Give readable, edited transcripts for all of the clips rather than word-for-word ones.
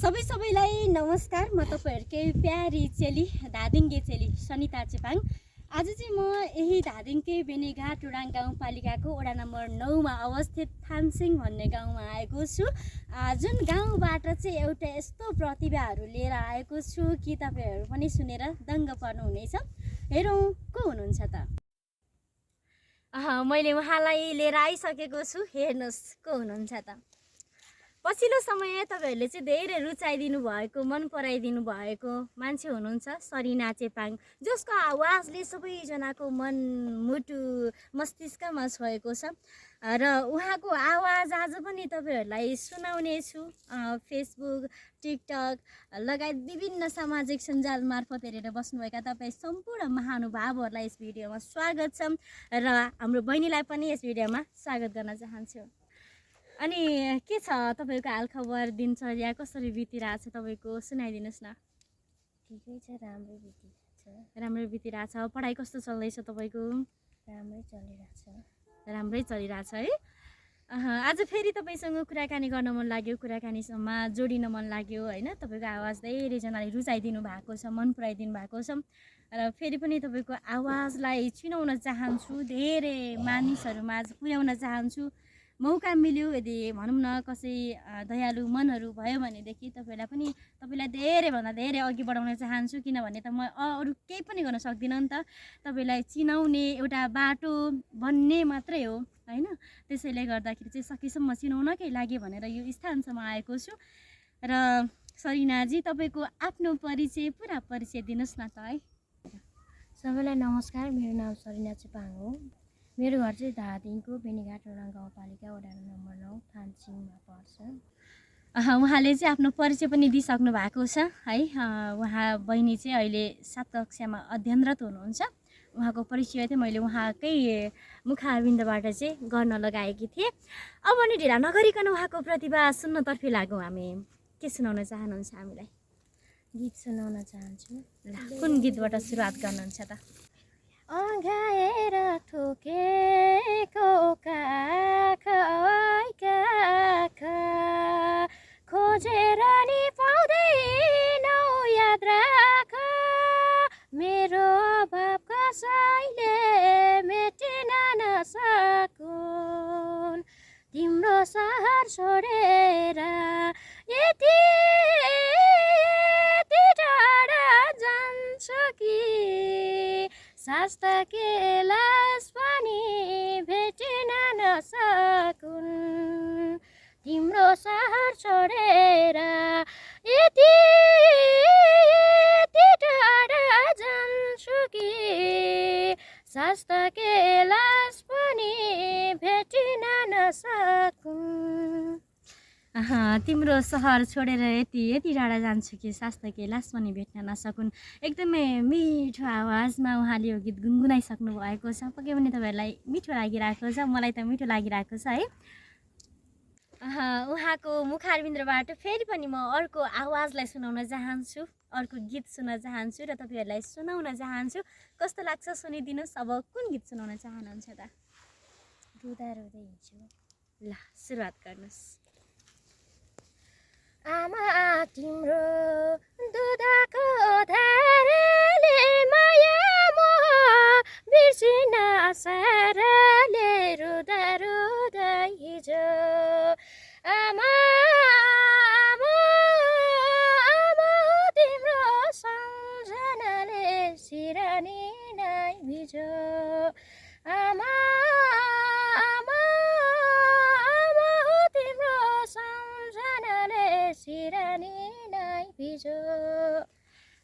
सबैलाई नमस्कार। म तपाईहरुकै प्यारी चेली धादिङके चेली सनिता चेपाङ। आज चाहिँ म यही धादिङकै बेनीघाट टुडाङ गाउँपालिकाको वडा नम्बर 9 मा अवस्थित थानसिङ भन्ने गाउँमा आएको छु। जुन गाउँबाट चाहिँ एउटा यस्तो प्रतिभाहरू लिएर आएको छु कि तपाईहरु पनि सुनेर दङ्ग पर्नुहुनेछ। हेरौँ को हुनुहुन्छ त। मैले उहाँलाई लिएर आइसकेको छु। हेर्नुस् को हुनुहुन्छ त। पछिल्लो समय तपाईहरुले चाहिँ धेरै रुचाइदिनु भएको, मन पराइदिनु भएको मान्छे हुनुहुन्छ सरिना चेपाङ, जसको आवाजले सबैजनाको मन, मुटु, मस्तिष्कमा छोएको छ र उहाँको आवाज आज पनि तपाईहरुलाई सुनाउने छु। फेसबुक, टिकटक लगायत विभिन्न सामाजिक सञ्जाल मार्फत हेरेर बस्नुभएका तपाई सम्पूर्ण महानुभावहरुलाई यस भिडियोमा स्वागत छ र हाम्रो बहिनीलाई पनि यस भिडियोमा स्वागत गर्न चाहन्छु। अनि के छ तपाईको हालखबर, दिनचर्या कसरी बितिरहेछ तपाईको, सुनाइदिनुस् न। ठिकै छ, राम्रै बितिरहेछ। राम्रै बितिरहेछ। पढाइ कस्तो चल्दैछ तपाईको? राम्रै चलिरहेछ है। आज फेरि तपाईसँग कुराकानी गर्न मन लाग्यो, कुराकानीसम्म जोडिन मन लाग्यो हैन। तपाईको आवाज धेरैजनाले रुचाइदिनु भएको छ, मन पराइदिनु भएको छ र फेरि पनि तपाईको आवाजलाई चिनाउन चाहन्छु, धेरै मानिसहरुमा आज पुर्याउन चाहन्छु। मौका मिल्यो यदि भनौँ न कसै दयालु मनहरू भयो भनेदेखि तपाईलाई धेरै भन्दा धेरै अघि बढाउन चाहन्छु। किनभने त म अरु केही पनि गर्न सक्दिनँ नि त। तपाईलाई चिनाउने एउटा बाटो बन्ने मात्रै हो हैन। त्यसैले गर्दाखेरि चाहिँ सकेसम्म चिनाउनकै लागि भनेर यो स्थानसम्म आएको छु। र सरिनाजी तपाईको आफ्नो परिचय, पुरा परिचय दिनुस् न त है। सबैलाई नमस्कार, मेरो नाम सरिना चेपाङ हो। मेरो घर चाहिँ धादिङको बेनीघाट टुडाङ गाउँपालिका वडा नम्बर 9 थानसिङमा पर्छ। उहाँले चाहिँ आफ्नो परिचय पनि दिइसक्नु भएको छ है। उहाँ बहिनी चाहिँ अहिले 7 कक्षामा अध्ययनरत हुनुहुन्छ। उहाँको परिचय चाहिँ मैले उहाँकै मुखारविन्दबाट चाहिँ गर्न लगाएकी थिएँ। अब नि ढिला नगरिकन उहाँको प्रतिभा सुन्नतर्फी लागौँ हामी। के सुनाउन चाहनुहुन्छ हामीलाई? गीत सुनाउन चाहन्छु। कुन गीतबाट सुरुवात गर्नुहुन्छ त? अँघाएर ठोकेको काख खोजेर नि पाउँदैनौ, याद राख मेरो अभाव कसैले मेटिन नसकुन्। तिम्रो सहर छोडेर यति टाढा जान्छु कि शास्त्रके लास पनि भेटिन नसकुन्। तिम्रो सहर छोडेर यति टाढा जान्छु कि शास्त्रके लास पनि भेटिन नसकुन्। तिम्रो सहर छोडेर यति टाढा जान्छु कि शास्त्रके लास पनि भेट्न नसकुन्। एकदमै मिठो आवाजमा उहाँले यो गीत गुनगुनाइसक्नु भएको छ। पक्कै पनि तपाईहरुलाई मिठो लागिरहेको छ, मलाई त मिठो लागिरहेको छ है। उहाँको मुखारविन्दबाट फेरि पनि म अर्को आवाजलाई सुनाउन चाहन्छु, अर्को गीत सुन्न चाहन्छु र तपाईहरुलाई सुनाउन चाहन्छु। कस्तो लाग्छ सुनिदिनुस्। अब कुन गीत सुनाउन चाहनुहुन्छ त? रुँदा रुँदै हिँड्छु। ल सुरुवात गर्नुस्। आमा तिम्रो दुधको धाराले माया मोह बिर्सिन साराले रुँदा रुँदै हिजो। आमा आमा आमा तिम्रो सम्झनाले सिरानी नै भिजो। आमा आमा आमा तिम्रो सम्झनाले सिरानी नै भिजो।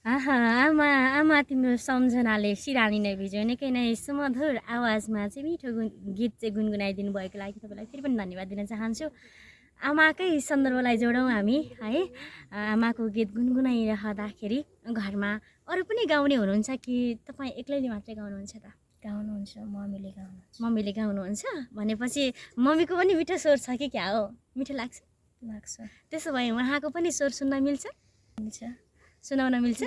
आमा तिम्रो सम्झनाले सिरानी नै भिज्यो। निकै नै सुमधुर आवाजमा चाहिँ मिठो गीत चाहिँ गुनगुनाइदिनु भएको लागि तपाईँलाई फेरि पनि धन्यवाद दिन चाहन्छु। आमाकै सन्दर्भलाई जोडौँ हामी है। आमाको गीत गुनगुनाइरहँदाखेरि घरमा अरू पनि गाउने हुनुहुन्छ कि तपाईँ एक्लैले मात्रै गाउनुहुन्छ त? गाउनुहुन्छ, मम्मीले गाउनुहुन्छ। मम्मीले गाउनुहुन्छ भनेपछि मम्मीको पनि मिठो स्वर छ कि क्या हो? मिठो लाग्छ? त्यसो भए उहाँको पनि स्वर सुन्न मिल्छ? सुनाउन मिल्छ?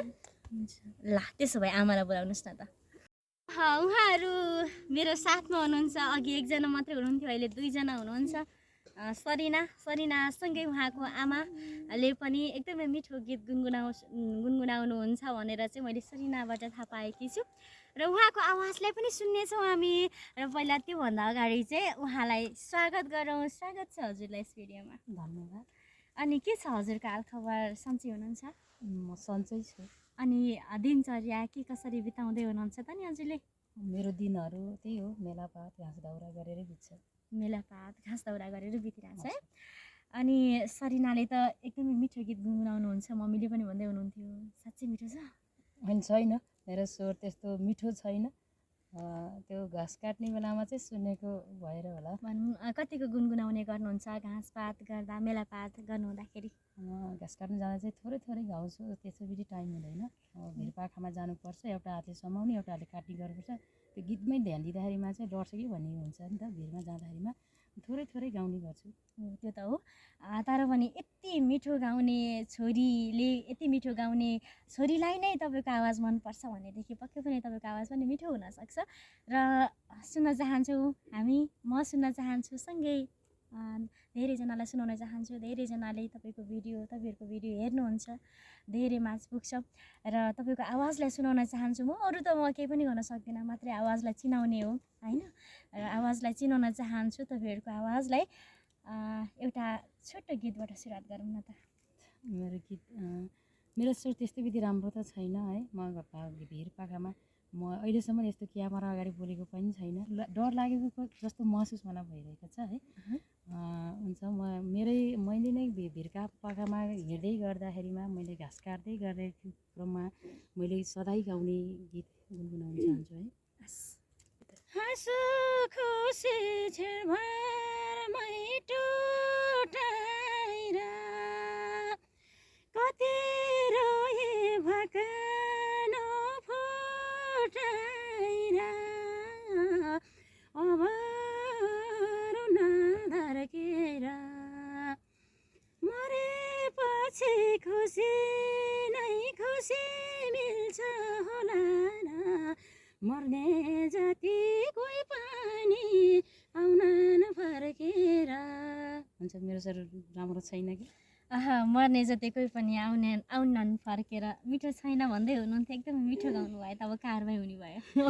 ल त्यसो भए आमालाई बोलाउनुहोस् न त। उहाँहरू मेरो साथमा हुनुहुन्छ। अघि एकजना मात्रै हुनुहुन्थ्यो, अहिले 2 जना हुनुहुन्छ। सरिनासँगै उहाँको आमाले पनि एकदमै मिठो गीत गुनगुनाउनुहुन्छ भनेर चाहिँ मैले सरिनाबाट थाहा पाएकी छु र उहाँको आवाजलाई पनि सुन्नेछौँ हामी र पहिला त्योभन्दा अगाडि चाहिँ उहाँलाई स्वागत गरौँ। स्वागत छ हजुरलाई यस भिडियोमा। धन्यवाद। अनि के छ हजुरको हालखबर? सन्चै हुनुहुन्छ? म सन्चै छु। अनि दिनचर्या के कसरी बिताउँदै हुनुहुन्छ त नि हजुरले? मेरो दिनहरू त्यही हो, मेलापात घाँस दाउरा गरेरै बित्छ। मेलापात घाँस दाउरा गरेर बितिरहेको छ है। अनि सरिनाले त एकदमै मिठो गीत गुनगुनाउनुहुन्छ, मम्मीले पनि भन्दै हुनुहुन्थ्यो। साँच्चै मिठो छ? होइन, छैन, मेरो स्वर त्यस्तो मिठो छैन। त्यो घाँस काट्ने बेलामा चाहिँ सुनेको भएर होला। भनौँ कतिको गुनगुनाउने गर्नुहुन्छ घाँसपात गर्दा, मेलापात गर्नुहुँदाखेरि? म घाँस काट्नु जाँदा चाहिँ थोरै थोरै गाउँछु, त्यसो फेरि टाइम हुँदैन। भिरपाखामा जानुपर्छ, एउटा हातले समाउने एउटा हातले काट्ने गर्नुपर्छ। त्यो गीतमै ध्यान दिँदाखेरिमा चाहिँ डर्छ कि भन्ने हुन्छ नि त। भिरमा जाँदाखेरिमा थोरै थोरै गाउने गर्छु। त्यो त हो, तर पनि यति मिठो गाउने छोरीले, यति मिठो गाउने छोरीलाई नै तपाईँको आवाज मनपर्छ भनेदेखि पक्कै पनि तपाईँको आवाज पनि मिठो हुनसक्छ। र सुन्न चाहन्छौँ हामी, म सुन्न चाहन्छु, सँगै धेरैजनालाई सुनाउन चाहन्छु। धेरैजनाले तपाईँहरूको भिडियो हेर्नुहुन्छ, धेरै माझ पुग्छ र तपाईँको आवाजलाई सुनाउन चाहन्छु। अरू त म केही पनि गर्न सक्दिनँ, मात्रै आवाजलाई चिनाउने हो होइन। र आवाजलाई चिनाउन चाहन्छु। तपाईँहरूको आवाजलाई एउटा छोटो गीतबाट सुरुवात गरौँ न त। मेरो स्वर त्यस्तो विधि राम्रो त छैन है। म भिरपाखामा म अहिलेसम्म यस्तो क्यामेरा अगाडि बोलेको पनि छैन। डर लागेको जस्तो महसुस मलाई भइरहेको छ है। हुन्छ, मैले नै भिरपाखामा हिँड्दै गर्दाखेरिमा, मैले घाँस काट्दै गरेको क्रममा मैले सधैँ गाउने गीत गुनगुनाउन चाहन्छु है। हाँसो खुसी झिरमरमै टुटाएर कति रोए भकानो फुटाएर अब रुन धर्केर मरेपछि खुसी नै खुसी मिल्छ होला र मर्ने जति कोही पनि आउनन् फर्केर। हुन्छ, मेरो स्वर राम्रो छैन कि? मर्ने जति कोही पनि आउनन् फर्केर मिठो छैन भन्दै हुनुहुन्थ्यो। एकदमै मिठो गाउनु भयो, तब कारवाही हुने भयो।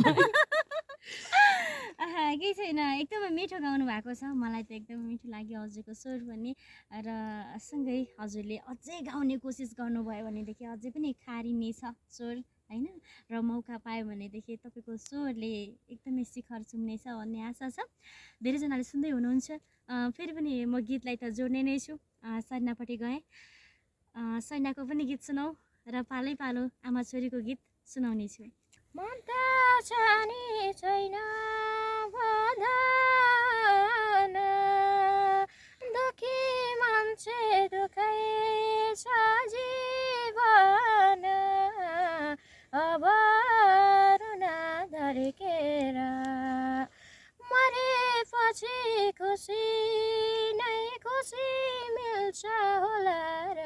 केही छैन, एकदमै मिठो गाउनु भएको छ। मलाई त एकदमै मिठो लाग्यो हजुरको स्वर पनि। र सँगै हजुरले अझै गाउने कोसिस गर्नुभयो भनेदेखि अझै पनि खारिने छ स्वर होइन। र मौका पायो भनेदेखि तपाईँको स्वरले एकदमै शिखर छुम्नेछ भन्ने आशा छ। धेरैजनाले सुन्दै हुनुहुन्छ। फेरि पनि म गीतलाई त जोड्ने नै छु। सरिनापट्टि गएँ, सरिनाको पनि गीत सुनाऊ र पालै पालो आमा छोरीको गीत सुनाउने छु। मन त छ नि छैन भन, दुखी मान्छे दुखै छ जीवन, अब रुन धर्केर मरेपछि खुसी नै खुसी मिल्छ होला र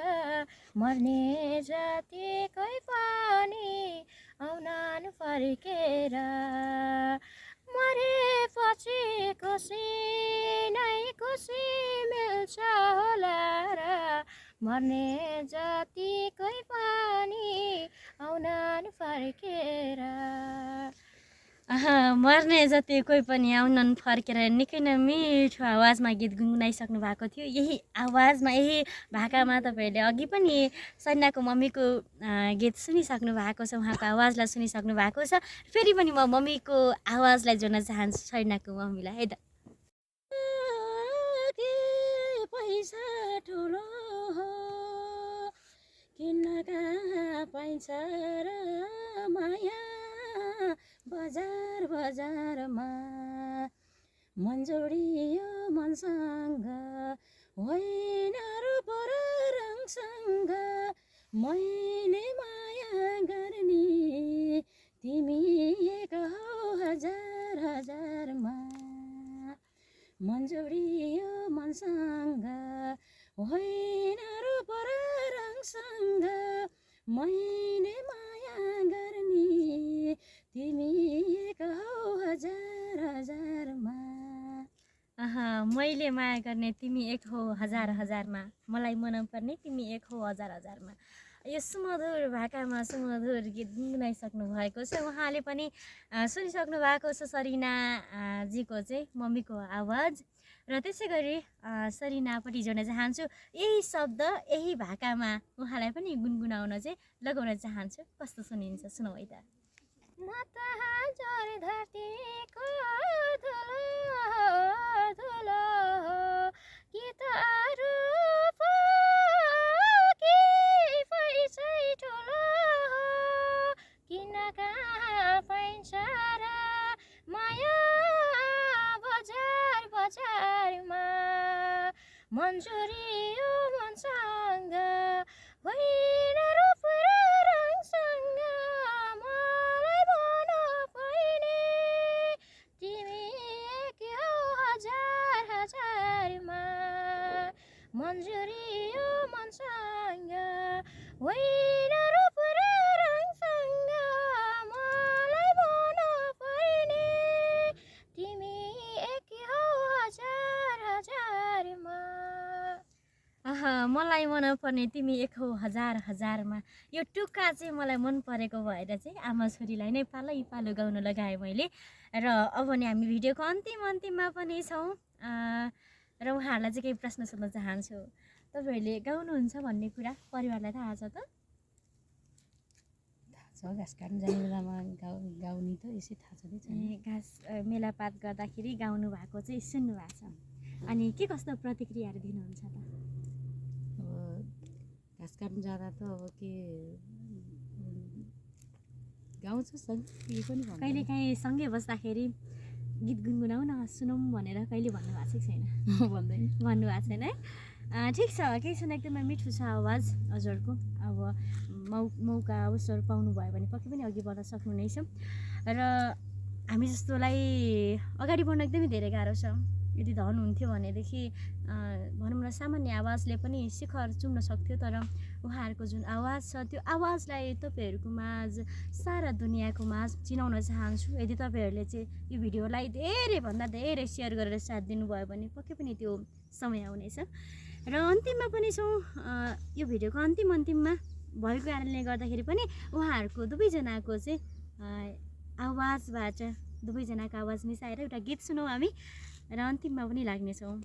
मर्ने जति कोही पनि आउनन् फर्केर मरेपछि खुसी नै खुसी मिल्छ होला र मर्ने जति कोही पनि आउनन् फर्केर। मर्ने जति कोही पनि आउनन् फर्केर निकै नै मिठो आवाजमा गीत गुनगुनाइसक्नु भएको थियो। यही आवाजमा, यही भाकामा तपाईँहरूले अघि पनि सरिनाको मम्मीको गीत सुनिसक्नु भएको छ, उहाँको आवाजलाई सुनिसक्नु भएको छ। फेरि पनि म मम्मीको आवाजलाई जोड्न चाहन्छु, सरिनाको मम्मीलाई है त। पैसा ठुलो हो किन्नका पाइन्छ र माया बजार बजारमा मन जोडियो मनसँग होइन रूप र रङसँग मैले माया गर्ने तिमी एक हौ हजार हजारमा मन जोडियो मनसँग होइन रूप र रङसँग मैले माया गर्ने तिमी एक हौ हजार हजारमा। मैले माया गर्ने तिमी एक हो हजार हजारमा, मलाई मनपर्ने तिमी एक हो हजार हजारमा। यो सुमधुर भाकामा सुमधुर गीत गुनगुनाइसक्नु भएको छ। उहाँले पनि सुनिसक्नु भएको छ सरिना जीको चाहिँ मम्मीको आवाज। र त्यसै गरी सरिनापट्टि जोड्न चाहन्छु यही शब्द यही भाकामा उहाँलाई पनि गुनगुनाउन चाहिँ लगाउन चाहन्छु। कस्तो सुनिन्छ सुनौ है त। म त हजुर धरतीको धुलो कि त रूप कि पैसै ठुलो किन कहाँ पाइन्छ र माया बजारमा मन्जुरी यो मनसँग होइन रूप र रङसँग मलाई भन पाइने तिमी एक हौ हजार हजारमा मन्जुरी यो मनसँग होइन रूप र रङसँग मलाई भन पाइने तिमी एक हौ हजार हजारमा। मलाई मनपर्ने तिमी एक हो हजार हजारमा, यो टुक्का चाहिँ मलाई मन परेको भएर चाहिँ आमा छोरीलाई नै पालै पालो गाउन लगाएँ मैले। र अब नि हामी भिडियोको अन्तिममा पनि छौँ र उहाँहरूलाई चाहिँ केही प्रश्न सोध्न चाहन्छु। तपाईँहरूले गाउनुहुन्छ भन्ने कुरा परिवारलाई थाहा छ त? थाहा छ, घाँस काट्नु जाने बेलामा गाउने त यसै थाहा छ कि छैन। घाँस मेलापात गर्दाखेरि गाउनु भएको चाहिँ सुन्नु भएको छ। अनि के कस्तो प्रतिक्रियाहरू दिनुहुन्छ त? अब घाँस काट्नु जाँदा त अब के गाउँछ के पनि भन्नु। कहिलेकाहीँ सँगै बस्दाखेरि गीत गुनगुनाऊ न सुनौँ भनेर कहिले भन्नुभएको छ कि छैन? भन्दैन, भन्नुभएको छैन है। ठिक छ, केही सुन एकदमै मिठो छ आवाज हजुरको। अब मौका अवसर पाउनुभयो भने पक्कै पनि अघि बढ्न सक्नु नै छ। र हामी जस्तोलाई अगाडि बढ्न एकदमै धेरै गाह्रो छ। यदि धन हुन्थ्यो भनेदेखि भनौँ न सामान्य आवाजले पनि शिखर चुम्न सक्थ्यो। तर उहाँहरूको जुन आवाज छ त्यो आवाजलाई तपाईँहरूको माझ सारा दुनियाँको माझ चिनाउन चाहन्छु। यदि तपाईँहरूले चाहिँ यो भिडियोलाई धेरैभन्दा धेरै सेयर गरेर साथ दिनुभयो भने पक्कै पनि त्यो समय आउनेछ। र अन्तिममा पनि छौँ, यो भिडियोको अन्तिममा भएको कारणले गर्दाखेरि पनि उहाँहरूको दुवैजनाको चाहिँ आवाजबाट दुवैजनाको आवाज मिसाएर एउटा गीत सुनौँ हामी र अन्तिममा पनि लाग्नेछौँ।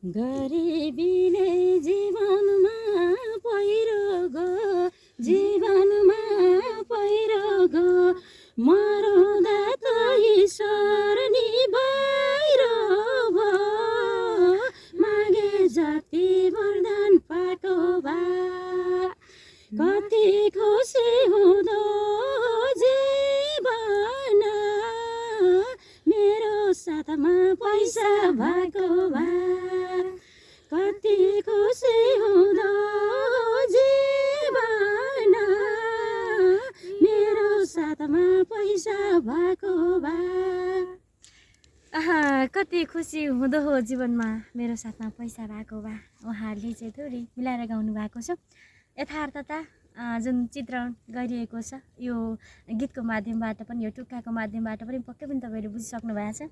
गरिबी नै जीवनमा पहिरो गो, जीवनमा पहिरो गो, मरुँदा त ईश्वर नि बाहिर भयो, मागे जति वरदान पाएको भा कति खुसी हुँदो जीवन मेरो साथमा पैसा भएको भा कति खुसी हुँदो जीवन मेरो साथमा पैसा भएको भा। कति खुसी हुँदो हो जीवनमा मेरो साथमा पैसा भएको भए। उहाँहरूले चाहिँ थोरै मिलाएर गाउनु भएको छ। यथार्थता जुन चित्रण गरिएको छ यो गीतको माध्यमबाट पनि यो टुक्काको माध्यमबाट पनि पक्कै पनि तपाईँले बुझिसक्नु भएको छ।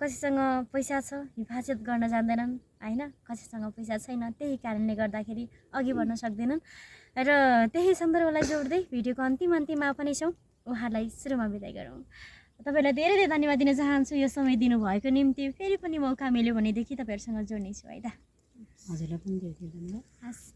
कसैसँग पैसा छ हिफाजत गर्न जान्दैनन् होइन, कसैसँग पैसा छैन त्यही कारणले गर्दाखेरि अघि बढ्न सक्दैनन्। र त्यही सन्दर्भलाई जोड्दै भिडियोको अन्तिममा पनि छौँ। उहाँलाई सुरुमा बिदाई गरौँ। तपाईँलाई धेरै धेरै धन्यवाद दिन चाहन्छु यो समय दिनुभएको निम्ति। फेरि पनि मौका मिल्यो भनेदेखि तपाईँहरूसँग जोड्नेछु है त। हजुरलाई पनि धेरै धेरै धन्यवाद। हस्,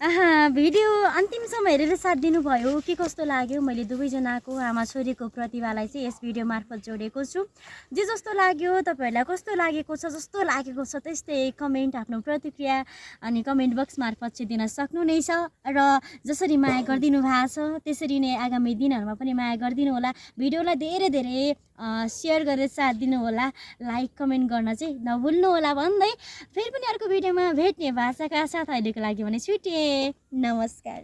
भिडियो अन्तिमसम्म हेरेर साथ दिनुभयो। के कस्तो लाग्यो? मैले दुवैजनाको आमा छोरीको प्रतिभालाई चाहिँ यस भिडियो मार्फत जोडेको छु। जे जस्तो लाग्यो तपाईँहरूलाई कस्तो लागेको छ, जस्तो लागेको छ त्यस्तै कमेन्ट आफ्नो प्रतिक्रिया अनि कमेन्ट बक्स मार्फत चाहिँ दिन सक्नु नै छ। र जसरी माया गरिदिनु भएको छ त्यसरी नै आगामी दिनहरूमा पनि माया गरिदिनु होला। भिडियोलाई धेरै धेरै सेयर गरेर साथ दिनु होला, लाइक कमेन्ट गर्न चाहिँ नभुल्नु होला भन्दै फेरि पनि अर्को भिडियोमा भेट्ने भाषाका साथ अहिलेको लागि भने छुट्टिए। नमस्कार।